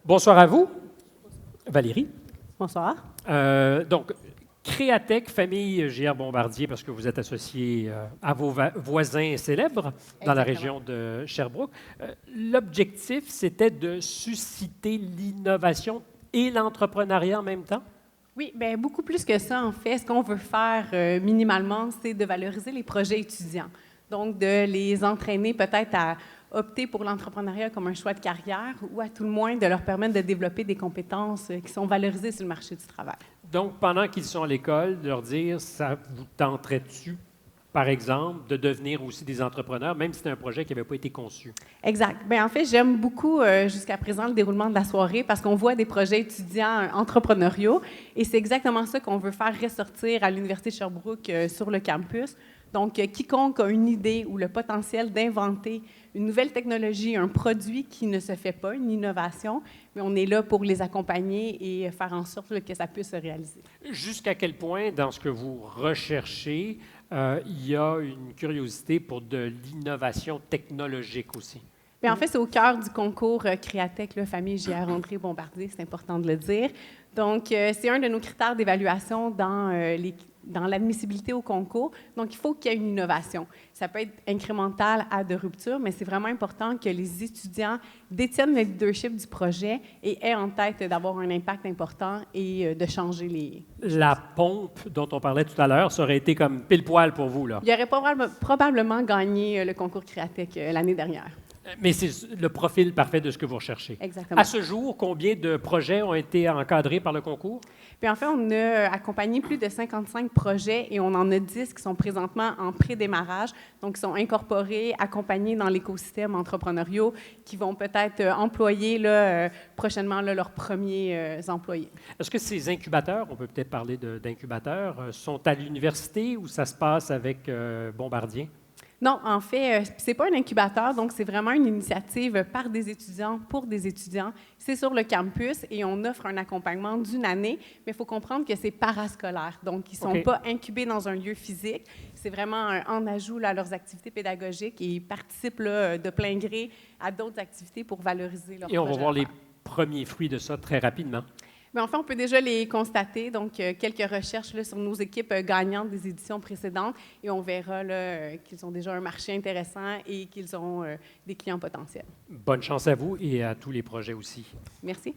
Bonsoir à vous, Valérie. Bonsoir. Donc, Créatech, famille J.R. Bombardier, parce que vous êtes associé à vos voisins célèbres dans la région de Sherbrooke. L'objectif, c'était de susciter l'innovation et l'entrepreneuriat en même temps? Oui, bien, beaucoup plus que ça, en fait. Ce qu'on veut faire minimalement, c'est de valoriser les projets étudiants. Donc, de les entraîner peut-être à opter pour l'entrepreneuriat comme un choix de carrière ou à tout le moins de leur permettre de développer des compétences qui sont valorisées sur le marché du travail. Donc, pendant qu'ils sont à l'école, de leur dire, ça vous tenterait-tu, par exemple, de devenir aussi des entrepreneurs, même si c'était un projet qui n'avait pas été conçu? Exact. Bien, en fait, j'aime beaucoup jusqu'à présent le déroulement de la soirée parce qu'on voit des projets étudiants entrepreneuriaux et c'est exactement ça qu'on veut faire ressortir à l'Université de Sherbrooke sur le campus. Donc, quiconque a une idée ou le potentiel d'inventer une nouvelle technologie, un produit qui ne se fait pas, une innovation, mais on est là pour les accompagner et faire en sorte que ça puisse se réaliser. Jusqu'à quel point, dans ce que vous recherchez, il y a une curiosité pour de l'innovation technologique aussi? Bien, en fait, c'est au cœur du concours Créatech, la famille J.R. André Bombardier, c'est important de le dire. Donc, c'est un de nos critères d'évaluation dans l'admissibilité au concours. Donc, il faut qu'il y ait une innovation. Ça peut être incrémental à de rupture, mais c'est vraiment important que les étudiants détiennent le leadership du projet et aient en tête d'avoir un impact important et de changer les... La pompe dont on parlait tout à l'heure, ça aurait été comme pile-poil pour vous, là. Il aurait probablement gagné le concours Créatech l'année dernière. Mais c'est le profil parfait de ce que vous recherchez. Exactement. À ce jour, combien de projets ont été encadrés par le concours? Puis en fait, on a accompagné plus de 55 projets et on en a 10 qui sont présentement en pré-démarrage, donc qui sont incorporés, accompagnés dans l'écosystème entrepreneurial, qui vont peut-être employer prochainement leurs premiers employés. Est-ce que ces incubateurs, on peut peut-être parler d'incubateurs, sont à l'université ou ça se passe avec Bombardier? Non, en fait, c'est pas un incubateur, donc c'est vraiment une initiative par des étudiants, pour des étudiants. C'est sur le campus et on offre un accompagnement d'une année, mais il faut comprendre que c'est parascolaire. Donc, ils ne sont pas incubés dans un lieu physique. C'est vraiment en ajout à leurs activités pédagogiques et ils participent de plein gré à d'autres activités pour valoriser leur projet. Et on va voir les premiers fruits de ça très rapidement. Bien, en fait, on peut déjà les constater. Donc, quelques recherches sur nos équipes gagnantes des éditions précédentes et on verra qu'ils ont déjà un marché intéressant et qu'ils ont des clients potentiels. Bonne chance à vous et à tous les projets aussi. Merci.